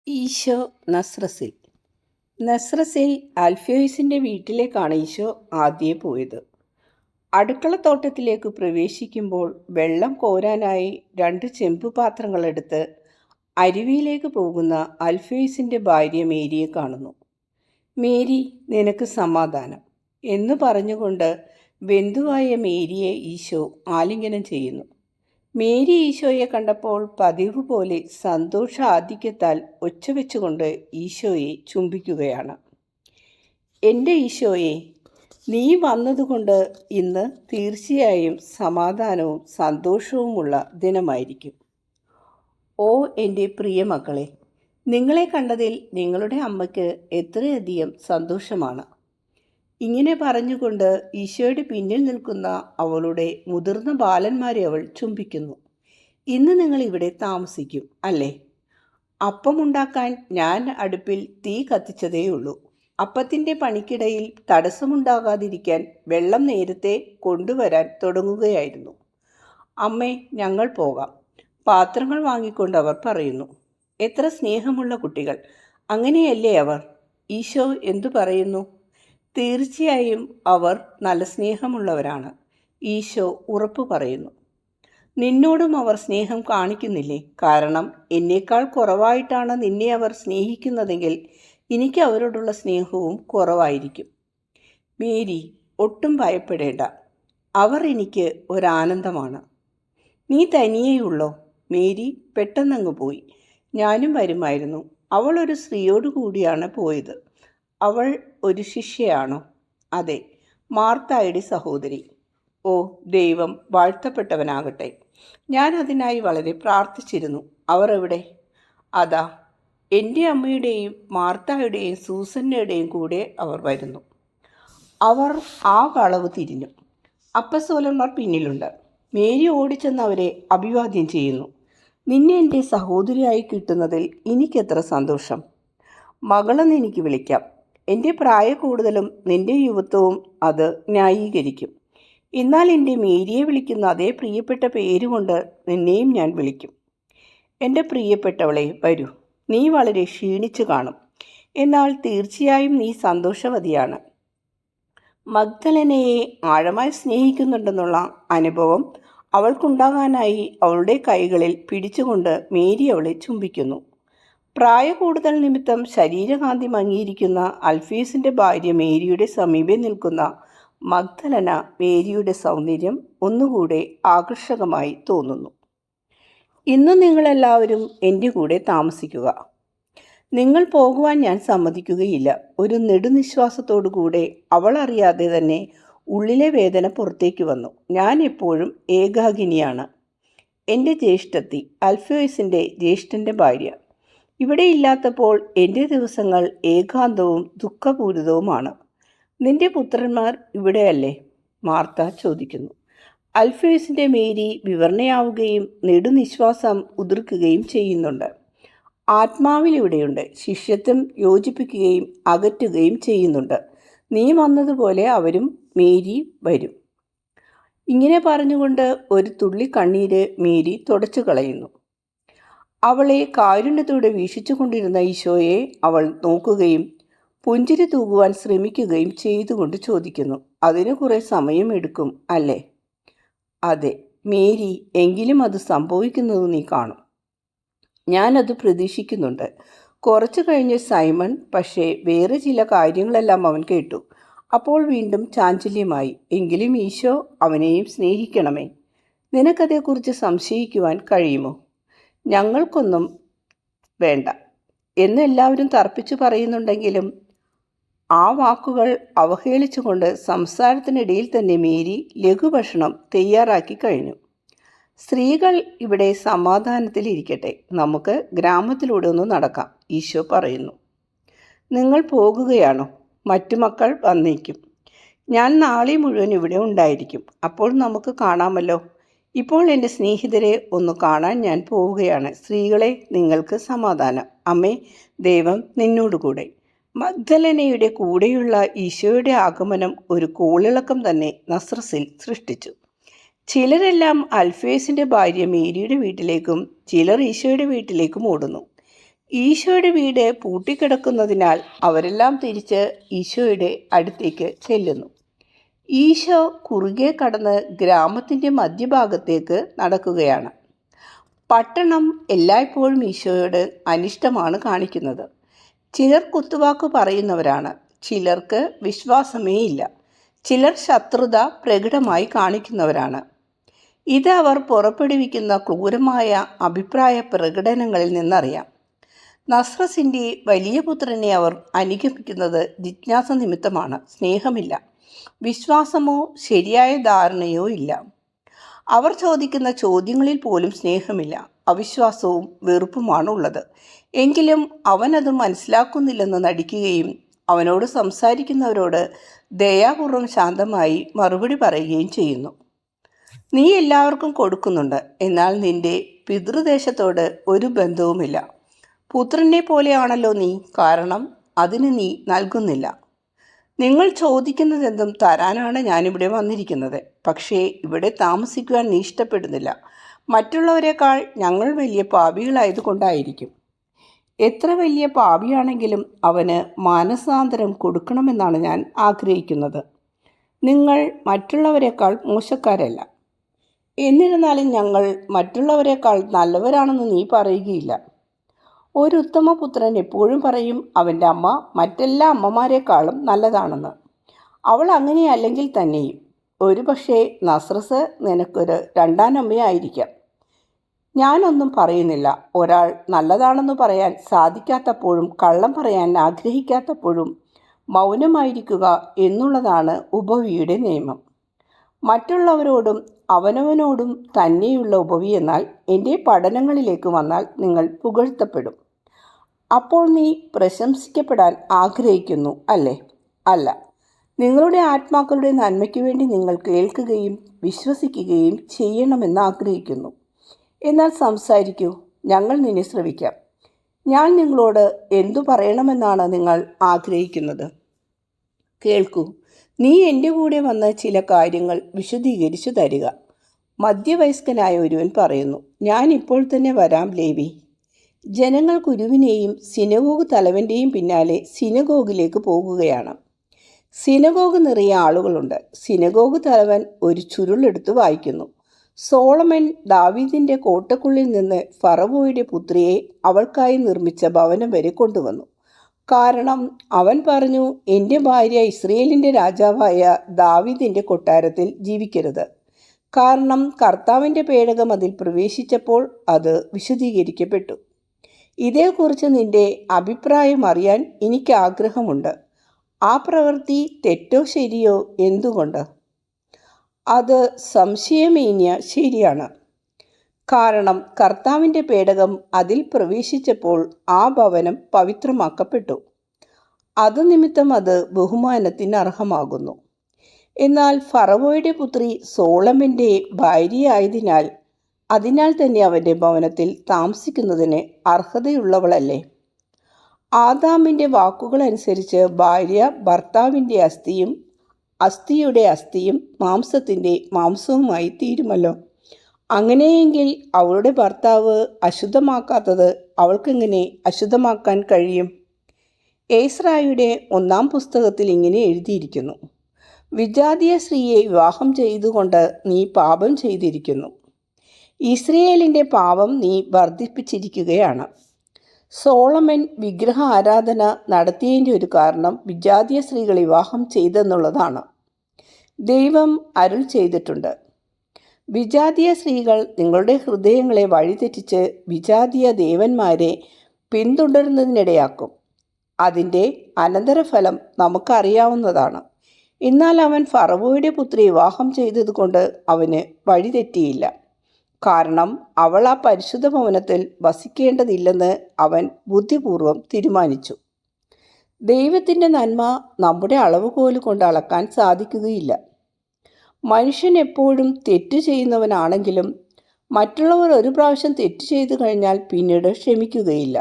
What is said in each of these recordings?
ഈശോ നസ്രസിൽ. നസ്രസിൽ അൽഫയോസിൻ്റെ വീട്ടിലേക്കാണ് ഈശോ ആദ്യമേ പോയത്. അടുക്കളത്തോട്ടത്തിലേക്ക് പ്രവേശിക്കുമ്പോൾ വെള്ളം കോരാനായി 2 ചെമ്പ് പാത്രങ്ങളെടുത്ത് അരുവിയിലേക്ക് പോകുന്ന അൽഫയോസിൻ്റെ ഭാര്യ മേരിയെ കാണുന്നു. മേരി, നിനക്ക് സമാധാനം എന്ന് പറഞ്ഞുകൊണ്ട് ബന്ധുവായ മേരിയെ ഈശോ ആലിംഗനം ചെയ്യുന്നു. മേരി ഈശോയെ കണ്ടപ്പോൾ പതിവ് പോലെ സന്തോഷ ആധിക്യത്താൽ ഒച്ച വെച്ചുകൊണ്ട് ഈശോയെ ചുംബിക്കുകയാണ്. എൻ്റെ ഈശോയെ, നീ വന്നതുകൊണ്ട് ഇന്ന് തീർച്ചയായും സമാധാനവും സന്തോഷവുമുള്ള ദിനമായിരിക്കും. ഓ എൻ്റെ പ്രിയ മക്കളെ, നിങ്ങളെ കണ്ടതിൽ നിങ്ങളുടെ അമ്മയ്ക്ക് എത്രയധികം സന്തോഷമാണ്. ഇങ്ങനെ പറഞ്ഞുകൊണ്ട് ഈശോയുടെ പിന്നിൽ നിൽക്കുന്ന അവളുടെ മുതിർന്ന ബാലന്മാരെ അവൾ ചുംബിക്കുന്നു. ഇന്ന് നിങ്ങൾ ഇവിടെ താമസിക്കും അല്ലേ? അപ്പമുണ്ടാക്കാൻ ഞാൻ അടുപ്പിൽ തീ കത്തിച്ചതേയുള്ളൂ. അപ്പത്തിൻ്റെ പണിക്കിടയിൽ തടസ്സമുണ്ടാകാതിരിക്കാൻ വെള്ളം നേരത്തെ കൊണ്ടുവരാൻ തുടങ്ങുകയായിരുന്നു. അമ്മേ, ഞങ്ങൾ പോകാം, പാത്രങ്ങൾ വാങ്ങിക്കൊണ്ട് അവർ പറയുന്നു. എത്ര സ്നേഹമുള്ള കുട്ടികൾ! അങ്ങനെയല്ലേ അവർ? ഈശോ എന്തു പറയുന്നു? തീർച്ചയായും അവർ നല്ല സ്നേഹമുള്ളവരാണ്. ഈശോ ഉറപ്പു പറയുന്നു. നിന്നോടും അവർ സ്നേഹം കാണിക്കുന്നില്ലേ? കാരണം എന്നേക്കാൾ കുറവായിട്ടാണ് നിന്നെ അവർ സ്നേഹിക്കുന്നതെങ്കിൽ എനിക്ക് അവരോടുള്ള സ്നേഹവും കുറവായിരിക്കും. മേരി, ഒട്ടും ഭയപ്പെടേണ്ട. അവർ എനിക്ക് ഒരാനന്ദമാണ്. നീ തനിയെയുള്ളോ? മേരി പെട്ടെന്നങ്ങ് പോയി. ഞാനും വരുമായിരുന്നു. അവൾ ഒരു സ്ത്രീയോടു കൂടിയാണ് പോയത്. അവൾ ഒരു ശിഷ്യയാണോ? അതെ, മാർത്തായുടെ സഹോദരി. ഓ, ദൈവം വാഴ്ത്തപ്പെട്ടവനാകട്ടെ. ഞാൻ അതിനായി വളരെ പ്രാർത്ഥിച്ചിരുന്നു. അവർ എവിടെ? അതാ, എൻ്റെ അമ്മയുടെയും മാർത്തായുടെയും സൂസന്നയുടെയും കൂടെ അവർ വരുന്നു. അവർ ആ വളവ് തിരിഞ്ഞു. അപ്പസ്തോലന്മാർ പിന്നിലുണ്ട്. മേരി ഓടിച്ചെന്ന് അവരെ അഭിവാദ്യം ചെയ്യുന്നു. നിന്നെ എൻ്റെ സഹോദരിയായി കിട്ടുന്നതിൽ എനിക്കെത്ര സന്തോഷം. മകളെന്ന് എനിക്ക് വിളിക്കാം. എൻ്റെ പ്രായ കൂടുതലും നിൻ്റെ യുവത്വവും അത് ന്യായീകരിക്കും. എന്നാൽ എൻ്റെ മേരിയെ വിളിക്കുന്ന അതേ പ്രിയപ്പെട്ട പേരുകൊണ്ട് നിന്നെയും ഞാൻ വിളിക്കും. എൻ്റെ പ്രിയപ്പെട്ടവളെ, വരൂ. നീ വളരെ ക്ഷീണിച്ചു കാണും, എന്നാൽ തീർച്ചയായും നീ സന്തോഷവതിയാണ്. മഗ്ദലനയെ ആഴമായി സ്നേഹിക്കുന്നുണ്ടെന്നുള്ള അനുഭവം അവൾക്കുണ്ടാകാനായി അവളുടെ കൈകളിൽ പിടിച്ചുകൊണ്ട് മേരി അവളെ ചുംബിക്കുന്നു. പ്രായ കൂടുതൽ നിമിത്തം ശരീരകാന്തി മങ്ങിയിരിക്കുന്ന അൽഫീസിൻ്റെ ഭാര്യ മേരിയുടെ സമീപം നിൽക്കുന്ന മഗ്ദലന മേരിയുടെ സൗന്ദര്യം ഒന്നുകൂടെ ആകർഷകമായി തോന്നുന്നു. ഇന്ന് നിങ്ങളെല്ലാവരും എൻ്റെ കൂടെ താമസിക്കുക. നിങ്ങൾ പോകുവാൻ ഞാൻ സമ്മതിക്കുകയില്ല. ഒരു നെടുനിശ്വാസത്തോടു കൂടെ അവൾ അറിയാതെ തന്നെ ഉള്ളിലെ വേദന പുറത്തേക്ക് വന്നു. ഞാൻ എപ്പോഴും ഏകാകിനിയാണ്. എൻ്റെ ജ്യേഷ്ഠത്തി, അൽഫയോസിൻ്റെ ജ്യേഷ്ഠൻ്റെ ഭാര്യ, ഇവിടെ ഇല്ലാത്തപ്പോൾ എൻ്റെ ദിവസങ്ങൾ ഏകാന്തവും ദുഃഖപൂരിതവുമാണ്. നിന്റെ പുത്രന്മാർ ഇവിടെയല്ലേ? മാർത്ത ചോദിക്കുന്നു. അൽഫയോസിൻ്റെ മേരി വിവരണയാവുകയും നെടുനിശ്വാസം ഉതിർക്കുകയും ചെയ്യുന്നുണ്ട്. ആത്മാവിൽ ഇവിടെയുണ്ട്. ശിഷ്യത്വം യോജിപ്പിക്കുകയും അകറ്റുകയും ചെയ്യുന്നുണ്ട്. നീ വന്നതുപോലെ അവരും മേരി വരും. ഇങ്ങനെ പറഞ്ഞുകൊണ്ട് ഒരു തുള്ളി കണ്ണീര് മേരി തുടച്ചു കളയുന്നു. അവളെ കാരുണ്യത്തോടെ വീക്ഷിച്ചു കൊണ്ടിരുന്ന ഈശോയെ അവൾ നോക്കുകയും പുഞ്ചിരി തൂകുവാൻ ശ്രമിക്കുകയും ചെയ്തുകൊണ്ട് ചോദിക്കുന്നു. അതിന് കുറേ സമയമെടുക്കും അല്ലേ? അതെ മേരി, എങ്കിലും അത് സംഭവിക്കുന്നത് നീ കാണും. ഞാനത് പ്രതീക്ഷിക്കുന്നുണ്ട്. കുറച്ചു കഴിഞ്ഞ് സൈമൺ പക്ഷേ വേറെ ചില കാര്യങ്ങളെല്ലാം അവൻ കേട്ടു. അപ്പോൾ വീണ്ടും ചാഞ്ചല്യമായി. എങ്കിലും ഈശോ അവനെയും സ്നേഹിക്കണമേ. നിനക്കതേക്കുറിച്ച് സംശയിക്കുവാൻ കഴിയുമോ? ഞങ്ങൾക്കൊന്നും വേണ്ട എന്ന് എല്ലാവരും തർപ്പിച്ചു പറയുന്നുണ്ടെങ്കിലും ആ വാക്കുകൾ അവഹേളിച്ചുകൊണ്ട് സംസാരത്തിനിടയിൽ തന്നെ മേരി ലഘുഭക്ഷണം തയ്യാറാക്കി കഴിഞ്ഞു. സ്ത്രീകൾ ഇവിടെ സമാധാനത്തിലിരിക്കട്ടെ, നമുക്ക് ഗ്രാമത്തിലൂടെ ഒന്ന് നടക്കാം, ഈശോ പറയുന്നു. നിങ്ങൾ പോകുകയാണോ? മറ്റു മക്കൾ വന്നേക്കും. ഞാൻ നാളെ മുഴുവൻ ഇവിടെ ഉണ്ടായിരിക്കും. അപ്പോൾ നമുക്ക് കാണാമല്ലോ. ഇപ്പോൾ എൻ്റെ സ്നേഹിതരെ ഒന്ന് കാണാൻ ഞാൻ പോവുകയാണ്. സ്ത്രീകളെ, നിങ്ങൾക്ക് സമാധാനം. അമ്മേ, ദൈവം നിന്നോടുകൂടെ. മഗ്ദലനയുടെ കൂടെയുള്ള ഈശോയുടെ ആഗമനം ഒരു കോളിളക്കം തന്നെ നസ്രസിൽ സൃഷ്ടിച്ചു. ചിലരെല്ലാം അൽഫേസിൻ്റെ ഭാര്യ മേരിയുടെ വീട്ടിലേക്കും ചിലർ ഈശോയുടെ വീട്ടിലേക്കും ഓടുന്നു. ഈശോയുടെ വീട് പൂട്ടിക്കിടക്കുന്നതിനാൽ അവരെല്ലാം തിരിച്ച് ഈശോയുടെ അടുത്തേക്ക് ചെല്ലുന്നു. ഈശോ കുറുകെ കടന്ന് ഗ്രാമത്തിൻ്റെ മധ്യഭാഗത്തേക്ക് നടക്കുകയാണ്. പട്ടണം എല്ലായ്പ്പോഴും ഈശോയോട് അനിഷ്ടമാണ് കാണിക്കുന്നത്. ചിലർ കുത്തുവാക്ക് പറയുന്നവരാണ്, ചിലർക്ക് വിശ്വാസമേ ഇല്ല, ചിലർ ശത്രുത പ്രകടമായി കാണിക്കുന്നവരാണ്. ഇത് അവർ പുറപ്പെടുവിക്കുന്ന ക്രൂരമായ അഭിപ്രായ പ്രകടനങ്ങളിൽ നിന്നറിയാം. നസ്രസിൻ്റെ വലിയ പുത്രനെ അവർ അനുഗമിക്കുന്നത് ജിജ്ഞാസ നിമിത്തമാണ്, സ്നേഹമില്ല, വിശ്വാസമോ ശരിയായ ധാരണയോ ഇല്ല. അവർ ചോദിക്കുന്ന ചോദ്യങ്ങളിൽ പോലും സ്നേഹമില്ല, അവിശ്വാസവും വെറുപ്പുമാണ് ഉള്ളത്. എങ്കിലും അവനത് മനസ്സിലാക്കുന്നില്ലെന്ന് നടിക്കുകയും അവനോട് സംസാരിക്കുന്നവരോട് ദയാപൂർവം ശാന്തമായി മറുപടി പറയുകയും ചെയ്യുന്നു. നീ എല്ലാവർക്കും കൊടുക്കുന്നുണ്ട്, എന്നാൽ നിന്റെ പിതൃദേശത്തോട് ഒരു ബന്ധവുമില്ല. പുത്രനെ പോലെയാണല്ലോ നീ, കാരണം അതിന് നീ നൽകുന്നില്ല. നിങ്ങൾ ചോദിക്കുന്നതെന്തും തരാനാണ് ഞാനിവിടെ വന്നിരിക്കുന്നത്. പക്ഷേ ഇവിടെ താമസിക്കുവാൻ നീ ഇഷ്ടപ്പെടുന്നില്ല. മറ്റുള്ളവരെക്കാൾ ഞങ്ങൾ വലിയ പാപികളായതുകൊണ്ടായിരിക്കും. എത്ര വലിയ പാപിയാണെങ്കിലും അവന് മാനസാന്തരം കൊടുക്കണമെന്നാണ് ഞാൻ ആഗ്രഹിക്കുന്നത്. നിങ്ങൾ മറ്റുള്ളവരെക്കാൾ മോശക്കാരല്ല. എന്നിരുന്നാലും ഞങ്ങൾ മറ്റുള്ളവരെക്കാൾ നല്ലവരാണെന്ന് നീ പറയുകയില്ല. ഒരു ഉത്തമ പുത്രൻ എപ്പോഴും പറയും അവൻ്റെ അമ്മ മറ്റെല്ലാ അമ്മമാരെക്കാളും നല്ലതാണെന്ന്. അവൾ അങ്ങനെയല്ലെങ്കിൽ തന്നെയും ഒരു പക്ഷേ നസ്രസ് നിനക്കൊരു രണ്ടാനമ്മയായിരിക്കാം. ഞാനൊന്നും പറയുന്നില്ല. ഒരാൾ നല്ലതാണെന്ന് പറയാൻ സാധിക്കാത്തപ്പോഴും കള്ളം പറയാൻ ആഗ്രഹിക്കാത്തപ്പോഴും മൗനമായിരിക്കുക എന്നുള്ളതാണ് ഉപവിയുടെ നിയമം. മറ്റുള്ളവരോടും അവനവനോടും തന്നെയുള്ള ഉപവി എന്നാൽ എൻ്റെ പഠനങ്ങളിലേക്ക് വന്നാൽ നിങ്ങൾ പുകഴ്ത്തപ്പെടും. അപ്പോൾ നീ പ്രശംസിക്കപ്പെടാൻ ആഗ്രഹിക്കുന്നു അല്ലേ? അല്ല, നിങ്ങളുടെ ആത്മാക്കളുടെ നന്മയ്ക്ക് വേണ്ടി നിങ്ങൾ കേൾക്കുകയും വിശ്വസിക്കുകയും ചെയ്യണമെന്ന് ആഗ്രഹിക്കുന്നു. എന്നാൽ സംസാരിക്കൂ, ഞങ്ങൾ നിന്നെ ശ്രവിക്കാം. ഞാൻ നിങ്ങളോട് എന്തു പറയണമെന്നാണ് നിങ്ങൾ ആഗ്രഹിക്കുന്നത്? കേൾക്കൂ. നീ എൻ്റെ കൂടെ വന്ന് ചില കാര്യങ്ങൾ വിശദീകരിച്ചു തരിക. മധ്യവയസ്കനായ ഒരുവൻ പറയുന്നു, ഞാൻ ഇപ്പോൾ തന്നെ വരാം ലേവി. ജനങ്ങൾ ഗുരുവിനെയും സിനഗോഗ് തലവൻ്റെയും പിന്നാലെ സിനഗോഗിലേക്ക് പോകുകയാണ്. സിനഗോഗ് നിറയെ ആളുകളുണ്ട്. സിനഗോഗ് തലവൻ ഒരു ചുരുളെടുത്ത് വായിക്കുന്നു. സോളമൻ ദാവീദിൻ്റെ കോട്ടക്കുള്ളിൽ നിന്ന് ഫറവോയുടെ പുത്രിയെ അവൾക്കായി നിർമ്മിച്ച ഭവനം വരെ കൊണ്ടുവന്നു. കാരണം അവൻ പറഞ്ഞു, എൻ്റെ ഭാര്യ ഇസ്രയേലിൻ്റെ രാജാവായ ദാവീദിൻ്റെ കൊട്ടാരത്തിൽ ജീവിക്കരുത്. കാരണം കർത്താവിൻ്റെ പേടകം അതിൽ പ്രവേശിച്ചപ്പോൾ അത് വിശദീകരിക്കപ്പെട്ടു. ഇതേക്കുറിച്ച് നിന്റെ അഭിപ്രായം അറിയാൻ എനിക്ക് ആഗ്രഹമുണ്ട്. ആ പ്രവൃത്തി തെറ്റോ ശരിയോ? എന്തുകൊണ്ട്? അത് സംശയമേന്യ ശരിയാണ്. കാരണം കർത്താവിൻ്റെ പേടകം അതിൽ പ്രവേശിച്ചപ്പോൾ ആ ഭവനം പവിത്രമാക്കപ്പെട്ടു. അതുനിമിത്തം അത് ബഹുമാനത്തിന് അർഹമാകുന്നു. എന്നാൽ ഫറവോയുടെ പുത്രി സോളമൻ്റെ ഭാര്യയായതിനാൽ അതിനാൽ തന്നെ അവൻ്റെ ഭവനത്തിൽ താമസിക്കുന്നതിന് അർഹതയുള്ളവളല്ലേ? ആദാമിൻ്റെ വാക്കുകളനുസരിച്ച് ഭാര്യ ഭർത്താവിൻ്റെ അസ്ഥിയും അസ്ഥിയുടെ അസ്ഥിയും മാംസത്തിൻ്റെ മാംസവുമായി തീരുമല്ലോ. അങ്ങനെയെങ്കിൽ അവളുടെ ഭർത്താവ് അശുദ്ധമാക്കാത്തത് അവൾക്കെങ്ങനെ അശുദ്ധമാക്കാൻ കഴിയും? ഏസ്രായുടെ 1-ാം പുസ്തകത്തിൽ ഇങ്ങനെ എഴുതിയിരിക്കുന്നു, വിജാതീയ സ്ത്രീയെ വിവാഹം ചെയ്തുകൊണ്ട് നീ പാപം ചെയ്തിരിക്കുന്നു. ഇസ്രയേലിൻ്റെ പാപം നീ വർദ്ധിപ്പിച്ചിരിക്കുകയാണ്. സോളമൻ വിഗ്രഹ ആരാധന നടത്തിയതിൻ്റെ ഒരു കാരണം വിജാതീയ സ്ത്രീകൾ വിവാഹം ചെയ്തെന്നുള്ളതാണ്. ദൈവം അരുൾ ചെയ്തിട്ടുണ്ട്, വിജാതീയ സ്ത്രീകൾ നിങ്ങളുടെ ഹൃദയങ്ങളെ വഴിതെറ്റിച്ച് വിജാതീയ ദേവന്മാരെ പിന്തുടരുന്നതിനിടയാക്കും. അതിൻ്റെ അനന്തരഫലം നമുക്കറിയാവുന്നതാണ്. എന്നാൽ അവൻ ഫറവോയുടെ പുത്രി വിവാഹം ചെയ്തതുകൊണ്ട് അവന് വഴിതെറ്റിയില്ല. കാരണം അവൾ ആ പരിശുദ്ധ ഭവനത്തിൽ വസിക്കേണ്ടതില്ലെന്ന് അവൻ ബുദ്ധിപൂർവം തീരുമാനിച്ചു. ദൈവത്തിൻ്റെ നന്മ നമ്മുടെ അളവുകോല് കൊണ്ട് അളക്കാൻ സാധിക്കുകയില്ല. മനുഷ്യൻ എപ്പോഴും തെറ്റ് ചെയ്യുന്നവനാണെങ്കിലും മറ്റുള്ളവർ ഒരു പ്രാവശ്യം തെറ്റ് ചെയ്തു കഴിഞ്ഞാൽ പിന്നീട് ക്ഷമിക്കുകയില്ല.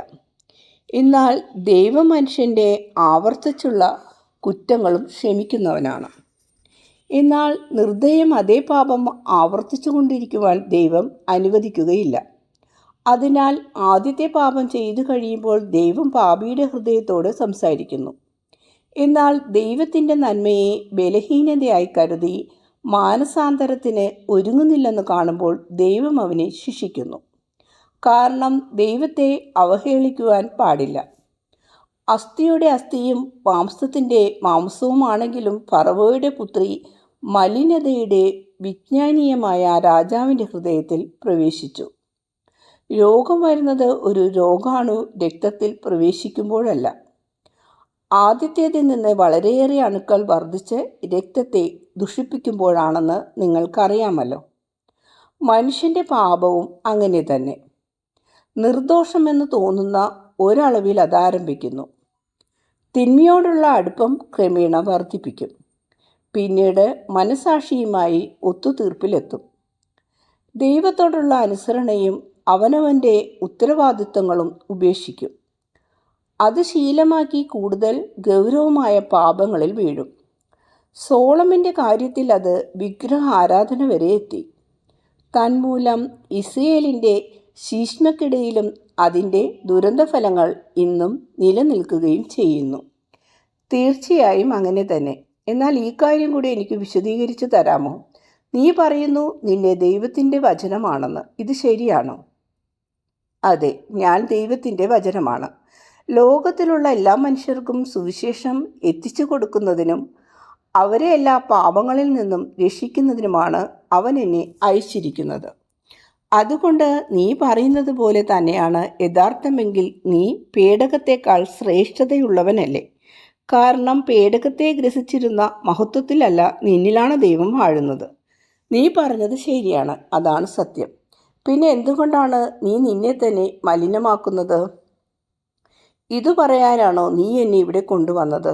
എന്നാൽ ദൈവം മനുഷ്യൻ്റെ ആവർത്തിച്ചുള്ള കുറ്റങ്ങളും ക്ഷമിക്കുന്നവനാണ്. എന്നാൽ നിർദ്ദയം അതേ പാപം ആവർത്തിച്ചു കൊണ്ടിരിക്കുവാൻ ദൈവം അനുവദിക്കുകയില്ല. അതിനാൽ ആദ്യത്തെ പാപം ചെയ്തു കഴിയുമ്പോൾ ദൈവം പാപിയുടെ ഹൃദയത്തോട് സംസാരിക്കുന്നു. എന്നാൽ ദൈവത്തിൻ്റെ നന്മയെ ബലഹീനതയായി കരുതി മാനസാന്തരത്തിന് ഒരുങ്ങുന്നില്ലെന്ന് കാണുമ്പോൾ ദൈവം അവനെ ശിക്ഷിക്കുന്നു. കാരണം ദൈവത്തെ അവഹേളിക്കുവാൻ പാടില്ല. അസ്ഥിയുടെ അസ്ഥിയും മാംസത്തിൻ്റെ മാംസവുമാണെങ്കിലും ഫറവോയുടെ പുത്രി മലിനതയുടെ വിജ്ഞാനീയമായ രാജാവിൻ്റെ ഹൃദയത്തിൽ പ്രവേശിച്ചു. രോഗം വരുന്നത് ഒരു രോഗാണു രക്തത്തിൽ പ്രവേശിക്കുമ്പോഴല്ല, ആദ്യത്തേതിൽ നിന്ന് വളരെയേറെ അണുക്കൾ വർദ്ധിച്ച് രക്തത്തെ ദുഷിപ്പിക്കുമ്പോഴാണെന്ന് നിങ്ങൾക്കറിയാമല്ലോ. മനുഷ്യൻ്റെ പാപവും അങ്ങനെ തന്നെ. നിർദോഷമെന്ന് തോന്നുന്ന ഒരളവിൽ അതാരംഭിക്കുന്നു. തിന്മയോടുള്ള അടുപ്പം ക്രമേണ വർദ്ധിപ്പിക്കും. പിന്നീട് മനസാക്ഷിയുമായി ഒത്തുതീർപ്പിലെത്തും. ദൈവത്തോടുള്ള അനുസരണയും അവനവൻ്റെ ഉത്തരവാദിത്തങ്ങളും ഉപേക്ഷിക്കും. അത് ശീലമാക്കി കൂടുതൽ ഗൗരവമായ പാപങ്ങളിൽ വീഴും. സോളമൻ്റെ കാര്യത്തിൽ അത് വിഗ്രഹ ആരാധന വരെ എത്തി. തന്മൂലം ഇസ്രയേലിൻ്റെ ശീഷ്മക്കിടയിലും അതിൻ്റെ ദുരന്തഫലങ്ങൾ ഇന്നും നിലനിൽക്കുകയും ചെയ്യുന്നു. തീർച്ചയായും അങ്ങനെ തന്നെ. എന്നാൽ ഈ കാര്യം കൂടി എനിക്ക് വിശദീകരിച്ചു തരാമോ? നീ പറയുന്നു നിന്നെ ദൈവത്തിൻ്റെ വചനമാണെന്ന്. ഇത് ശരിയാണോ? അതെ, ഞാൻ ദൈവത്തിൻ്റെ വചനമാണ്. ലോകത്തിലുള്ള എല്ലാ മനുഷ്യർക്കും സുവിശേഷം എത്തിച്ചു കൊടുക്കുന്നതിനും അവരെ എല്ലാ പാപങ്ങളിൽ നിന്നും രക്ഷിക്കുന്നതിനുമാണ് അവൻ എന്നെ അയച്ചിരിക്കുന്നത്. അതുകൊണ്ട് നീ പറയുന്നത് പോലെ തന്നെയാണ് യഥാർത്ഥമെങ്കിൽ നീ പേടകത്തേക്കാൾ ശ്രേഷ്ഠതയുള്ളവനല്ലേ? കാരണം പേടകത്തെ ഗ്രസിച്ചിരുന്ന മഹത്വത്തിലല്ല, നിന്നിലാണ് ദൈവം വാഴുന്നത്. നീ പറഞ്ഞത് ശരിയാണ്, അതാണ് സത്യം. പിന്നെ എന്തുകൊണ്ടാണ് നീ നിന്നെ തന്നെ മലിനമാക്കുന്നത്? ഇതു പറയാനാണോ നീ എന്നെ ഇവിടെ കൊണ്ടുവന്നത്?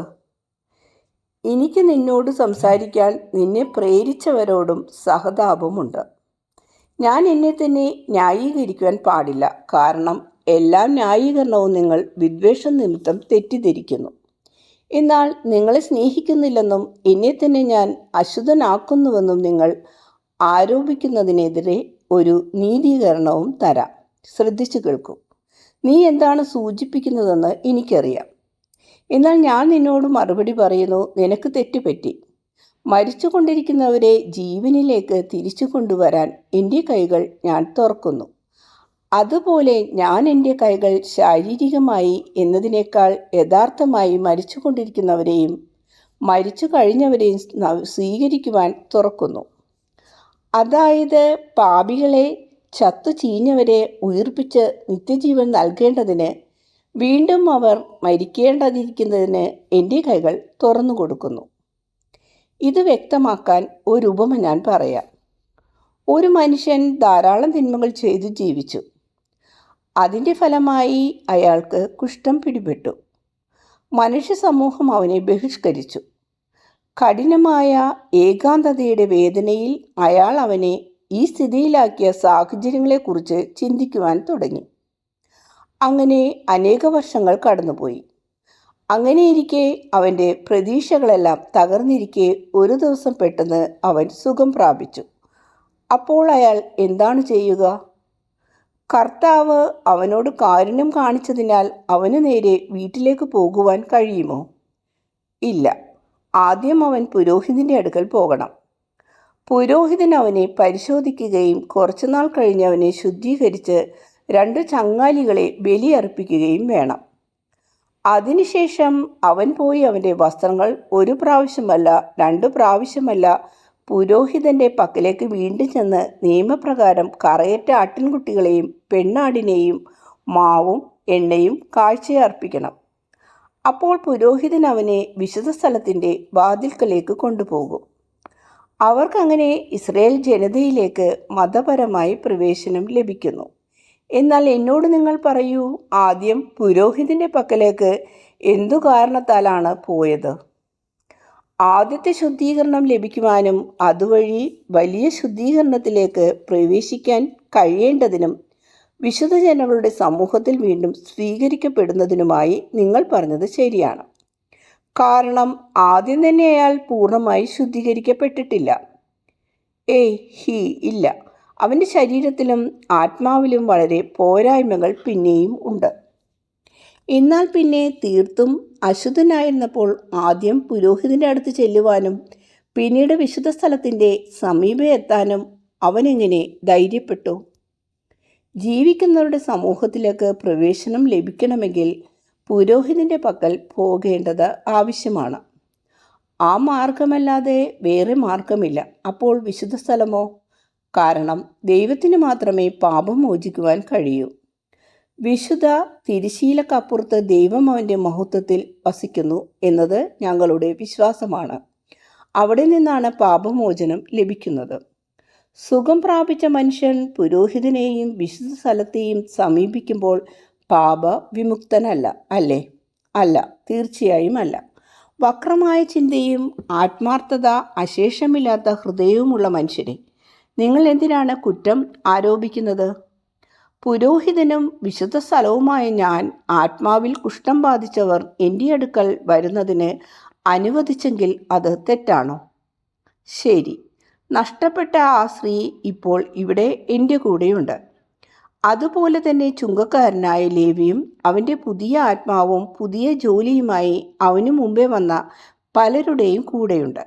എനിക്ക് നിന്നോട് സംസാരിക്കാൻ നിന്നെ പ്രേരിച്ചവരോടും സഹതാപമുണ്ട്. ഞാൻ എന്നെ തന്നെ ന്യായീകരിക്കുവാൻ പാടില്ല, കാരണം എല്ലാ ന്യായീകരണവും നിങ്ങൾ വിദ്വേഷം നിമിത്തം തെറ്റിദ്ധരിക്കുന്നു. എന്നാൽ നിങ്ങളെ സ്നേഹിക്കുന്നില്ലെന്നും എന്നെ തന്നെ ഞാൻ അശുദ്ധനാക്കുന്നുവെന്നും നിങ്ങൾ ആരോപിക്കുന്നതിനെതിരെ ഒരു നീതീകരണവും തരാം. ശ്രദ്ധിച്ചു കേൾക്കൂ. നീ എന്താണ് സൂചിപ്പിക്കുന്നതെന്ന് എനിക്കറിയാം. എന്നാൽ ഞാൻ നിന്നോട് മറുപടി പറയുന്നു, നിനക്ക് തെറ്റുപറ്റി. മരിച്ചുകൊണ്ടിരിക്കുന്നവരെ ജീവനിലേക്ക് തിരിച്ചു കൊണ്ടുവരാൻ എൻ്റെ കൈകൾ ഞാൻ തുറക്കുന്നു. അതുപോലെ ഞാൻ എൻ്റെ കൈകൾ ശാരീരികമായി എന്നതിനേക്കാൾ യഥാർത്ഥമായി മരിച്ചുകൊണ്ടിരിക്കുന്നവരെയും മരിച്ചു കഴിഞ്ഞവരെയും സ്വീകരിക്കുവാൻ തുറക്കുന്നു. അതായത് പാപികളെ, ചത്തു ചീഞ്ഞവരെ ഉയിർപ്പിച്ച് നിത്യജീവൻ നൽകേണ്ടതിന്, വീണ്ടും അവർ മരിക്കേണ്ടതിരിക്കുന്നതിന് എൻ്റെ കൈകൾ തുറന്നു കൊടുക്കുന്നു. ഇത് വ്യക്തമാക്കാൻ ഒരു ഉപമ ഞാൻ പറയാം. ഒരു മനുഷ്യൻ ധാരാളം തിന്മകൾ ചെയ്തു ജീവിച്ചു. അതിൻ്റെ ഫലമായി അയാൾക്ക് കുഷ്ഠം പിടിപെട്ടു. മനുഷ്യ സമൂഹം അവനെ ബഹിഷ്കരിച്ചു. കഠിനമായ ഏകാന്തതയുടെ വേദനയിൽ അയാൾ അവനെ ഈ സ്ഥിതിയിലാക്കിയ സാഹചര്യങ്ങളെക്കുറിച്ച് ചിന്തിക്കുവാൻ തുടങ്ങി. അങ്ങനെ അനേക വർഷങ്ങൾ കടന്നുപോയി. അങ്ങനെയിരിക്കെ അവൻ്റെ പ്രതീക്ഷകളെല്ലാം തകർന്നിരിക്കെ ഒരു ദിവസം പെട്ടെന്ന് അവൻ സുഖം പ്രാപിച്ചു. അപ്പോൾ അയാൾ എന്താണ് ചെയ്യുക? കർത്താവ് അവനോട് കാരുണ്യം കാണിച്ചതിനാൽ അവന് നേരെ വീട്ടിലേക്ക് പോകുവാൻ കഴിയുമോ? ഇല്ല. ആദ്യം അവൻ പുരോഹിതൻ്റെ അടുക്കൽ പോകണം. പുരോഹിതൻ അവനെ പരിശോധിക്കുകയും കുറച്ചുനാൾ കഴിഞ്ഞ് അവനെ ശുദ്ധീകരിച്ച് 2 ചങ്ങാലികളെ ബലിയർപ്പിക്കുകയും വേണം. അതിനുശേഷം അവൻ പോയി അവൻ്റെ വസ്ത്രങ്ങൾ 1 പ്രാവശ്യമല്ല 2 പ്രാവശ്യമല്ല പുരോഹിതൻ്റെ പക്കലേക്ക് വീണ്ടും ചെന്ന് നിയമപ്രകാരം കറയറ്റ ആട്ടിൻകുട്ടികളെയും പെണ്ണാടിനെയും മാവും എണ്ണയും കാഴ്ചയർപ്പിക്കണം. അപ്പോൾ പുരോഹിതൻ അവനെ വിശുദ്ധ സ്ഥലത്തിൻ്റെ വാതിൽക്കലേക്ക് കൊണ്ടുപോകും. അവർക്കങ്ങനെ ഇസ്രായേൽ ജനതയിലേക്ക് മതപരമായി പ്രവേശനം ലഭിക്കുന്നു. എന്നാൽ എന്നോട് നിങ്ങൾ പറയൂ, ആദ്യം പുരോഹിതൻ്റെ പക്കലേക്ക് എന്തു കാരണത്താലാണ് പോയത്? ആദ്യത്തെ ശുദ്ധീകരണം ലഭിക്കുവാനും അതുവഴി വലിയ ശുദ്ധീകരണത്തിലേക്ക് പ്രവേശിക്കാൻ കഴിയേണ്ടതിനും വിശുദ്ധ ജനങ്ങളുടെ സമൂഹത്തിൽ വീണ്ടും സ്വീകരിക്കപ്പെടുന്നതിനുമായി നിങ്ങൾ പറഞ്ഞത് ശരിയാണ്. കാരണം ആദ്യം തന്നെ അയാൾ പൂർണ്ണമായി ശുദ്ധീകരിക്കപ്പെട്ടിട്ടില്ല. ഇല്ല. അവൻ്റെ ശരീരത്തിലും ആത്മാവിലും വളരെ പോരായ്മകൾ പിന്നെയും ഉണ്ട്. എന്നാൽ പിന്നെ തീർത്തും അശുദ്ധനായിരുന്നപ്പോൾ ആദ്യം പുരോഹിതൻ്റെ അടുത്ത് ചെല്ലുവാനും പിന്നീട് വിശുദ്ധ സ്ഥലത്തിൻ്റെ സമീപം എത്താനും അവനെങ്ങനെ ധൈര്യപ്പെട്ടു? ജീവിക്കുന്നവരുടെ സമൂഹത്തിലേക്ക് പ്രവേശനം ലഭിക്കണമെങ്കിൽ പുരോഹിതൻ്റെ പക്കൽ പോകേണ്ടത് ആവശ്യമാണ്. ആ മാർഗമല്ലാതെ വേറെ മാർഗമില്ല. അപ്പോൾ വിശുദ്ധ സ്ഥലമോ? കാരണം ദൈവത്തിന് മാത്രമേ പാപം മോചിക്കുവാൻ കഴിയൂ. വിശുദ്ധ തിരശ്ശീലക്കപ്പുറത്ത് ദൈവം അവൻ്റെ മഹത്വത്തിൽ വസിക്കുന്നു എന്നത് ഞങ്ങളുടെ വിശ്വാസമാണ്. അവിടെ നിന്നാണ് പാപമോചനം ലഭിക്കുന്നത്. സുഖം പ്രാപിച്ച മനുഷ്യൻ പുരോഹിതനെയും വിശുദ്ധ സ്ഥലത്തെയും സമീപിക്കുമ്പോൾ പാപ വിമുക്തനല്ല, അല്ലേ? അല്ല, തീർച്ചയായും അല്ല. വക്രമായ ചിന്തയും ആത്മാർത്ഥത അശേഷമില്ലാത്ത ഹൃദയവുമുള്ള മനുഷ്യരെ നിങ്ങൾ എന്തിനാണ് കുറ്റം ആരോപിക്കുന്നത്? പുരോഹിതനും വിശുദ്ധ സ്ഥലവുമായ ഞാൻ ആത്മാവിൽ കുഷ്ഠം ബാധിച്ചവർ എൻ്റെ അടുക്കൽ വരുന്നതിന് അനുവദിച്ചെങ്കിൽ അത് തെറ്റാണോ? ശരി, നഷ്ടപ്പെട്ട ആ സ്ത്രീ ഇപ്പോൾ ഇവിടെ എൻ്റെ കൂടെയുണ്ട്. അതുപോലെ തന്നെ ചുങ്കക്കാരനായ ലേവിയും അവൻ്റെ പുതിയ ആത്മാവും പുതിയ ജോലിയുമായി അവനു മുമ്പേ വന്ന പലരുടെയും കൂടെയുണ്ട്.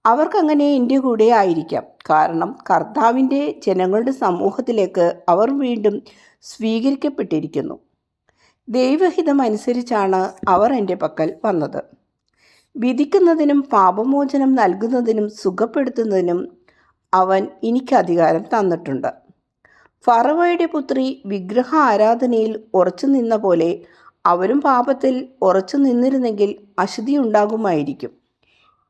അവർക്കങ്ങനെ എൻ്റെ കൂടെ ആയിരിക്കാം. കാരണം കർത്താവിൻ്റെ ജനങ്ങളുടെ സമൂഹത്തിലേക്ക് അവർ വീണ്ടും സ്വീകരിക്കപ്പെട്ടിരിക്കുന്നു. ദൈവഹിതം അനുസരിച്ചാണ് അവർ എൻ്റെ പക്കൽ വന്നത്. വിധിക്കുന്നതിനും പാപമോചനം നൽകുന്നതിനും സുഖപ്പെടുത്തുന്നതിനും അവൻ എനിക്ക് അധികാരം തന്നിട്ടുണ്ട്. ഫറവോയുടെ പുത്രി വിഗ്രഹ ആരാധനയിൽ ഉറച്ചു നിന്ന പോലെ അവരും പാപത്തിൽ ഉറച്ചു നിന്നിരുന്നെങ്കിൽ അശുദ്ധി ഉണ്ടാകുമായിരിക്കും.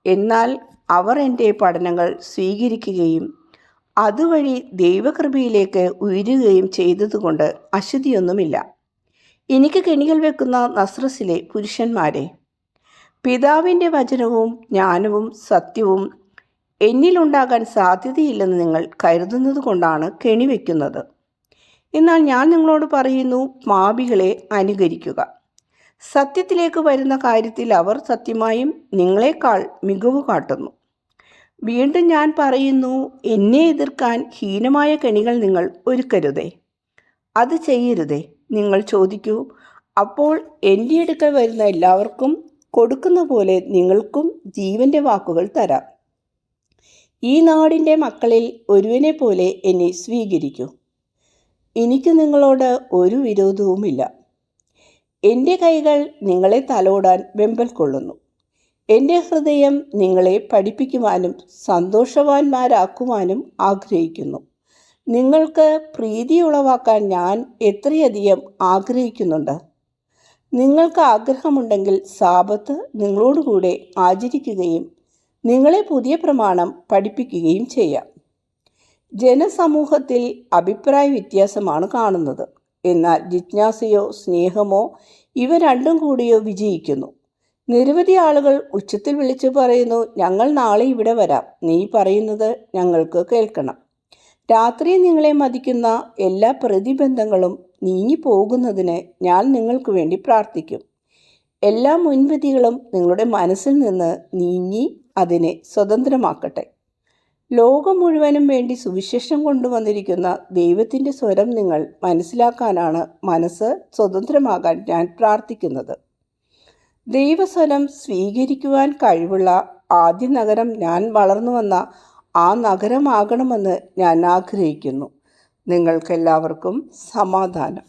എന്നാൽ അവർ എൻ്റെ പഠനങ്ങൾ സ്വീകരിക്കുകയും അതുവഴി ദൈവകൃപയിലേക്ക് ഉയരുകയും ചെയ്തതുകൊണ്ട് അശുദ്ധിയൊന്നുമില്ല. എനിക്ക് കെണികൾ വെക്കുന്ന നസ്രസിലെ പുരുഷന്മാരെ, പിതാവിൻ്റെ വചനവും ജ്ഞാനവും സത്യവും എന്നിലുണ്ടാകാൻ സാധ്യതയില്ലെന്ന് നിങ്ങൾ കരുതുന്നത് കൊണ്ടാണ് കെണിവെക്കുന്നത്. എന്നാൽ ഞാൻ നിങ്ങളോട് പറയുന്നു, പാപികളെ അനുകരിക്കുക. സത്യത്തിലേക്ക് വരുന്ന കാര്യത്തിൽ അവർ സത്യമായും നിങ്ങളെക്കാൾ മികവ് കാട്ടുന്നു. വീണ്ടും ഞാൻ പറയുന്നു, എന്നെ എതിർക്കാൻ ഹീനമായ കെണികൾ നിങ്ങൾ ഒരുക്കരുതേ. അത് ചെയ്യരുതേ. നിങ്ങൾ ചോദിക്കൂ, അപ്പോൾ എൻ്റെ അടുക്കൽ വരുന്ന എല്ലാവർക്കും കൊടുക്കുന്ന പോലെ നിങ്ങൾക്കും ജീവൻ്റെ വാക്കുകൾ തരാം. ഈ നാടിൻ്റെ മക്കളിൽ ഒരുവനെ പോലെ എന്നെ സ്വീകരിക്കൂ. എനിക്ക് നിങ്ങളോട് ഒരു വിരോധവുമില്ല. എൻ്റെ കൈകൾ നിങ്ങളെ തലോടാൻ വെമ്പൽ കൊള്ളുന്നു. എൻ്റെ ഹൃദയം നിങ്ങളെ പഠിപ്പിക്കുവാനും സന്തോഷവാന്മാരാക്കുവാനും ആഗ്രഹിക്കുന്നു. നിങ്ങൾക്ക് പ്രീതി ഉളവാക്കാൻ ഞാൻ എത്രയധികം ആഗ്രഹിക്കുന്നുണ്ട്. നിങ്ങൾക്ക് ആഗ്രഹമുണ്ടെങ്കിൽ സാബത്ത് നിങ്ങളോടുകൂടെ ആചരിക്കുകയും നിങ്ങളെ പുതിയ പ്രമാണം പഠിപ്പിക്കുകയും ചെയ്യാം. ജനസമൂഹത്തിൽ അഭിപ്രായ വ്യത്യാസമാണ് കാണുന്നത്. എന്നാൽ ജിജ്ഞാസയോ സ്നേഹമോ ഇവ രണ്ടും കൂടിയോ വിജയിക്കുന്നു. നിരവധി ആളുകൾ ഉച്ചത്തിൽ വിളിച്ചു പറയുന്നു, ഞങ്ങൾ നാളെ ഇവിടെ വരാം. നീ പറയുന്നത് ഞങ്ങൾക്ക് കേൾക്കണം. രാത്രി നിങ്ങളെ മതിക്കുന്ന എല്ലാ പ്രതിബന്ധങ്ങളും നീങ്ങിപ്പോകുന്നതിന് ഞാൻ നിങ്ങൾക്ക് വേണ്ടി പ്രാർത്ഥിക്കും. എല്ലാ മുൻവിധികളും നിങ്ങളുടെ മനസ്സിൽ നിന്ന് നീങ്ങി അതിനെ സ്വതന്ത്രമാക്കട്ടെ. ലോകം മുഴുവനും വേണ്ടി സുവിശേഷം കൊണ്ടുവന്നിരിക്കുന്ന ദൈവത്തിൻ്റെ സ്വരം നിങ്ങൾ മനസ്സിലാക്കാനാണ് മനസ്സ് സ്വതന്ത്രമാകാൻ ഞാൻ പ്രാർത്ഥിക്കുന്നത്. ദൈവസ്വരം സ്വീകരിക്കുവാൻ കഴിവുള്ള ആദ്യ നഗരം ഞാൻ വളർന്നു വന്ന ആ നഗരമാകണമെന്ന് ഞാൻ ആഗ്രഹിക്കുന്നു. നിങ്ങൾക്കെല്ലാവർക്കും സമാധാനം.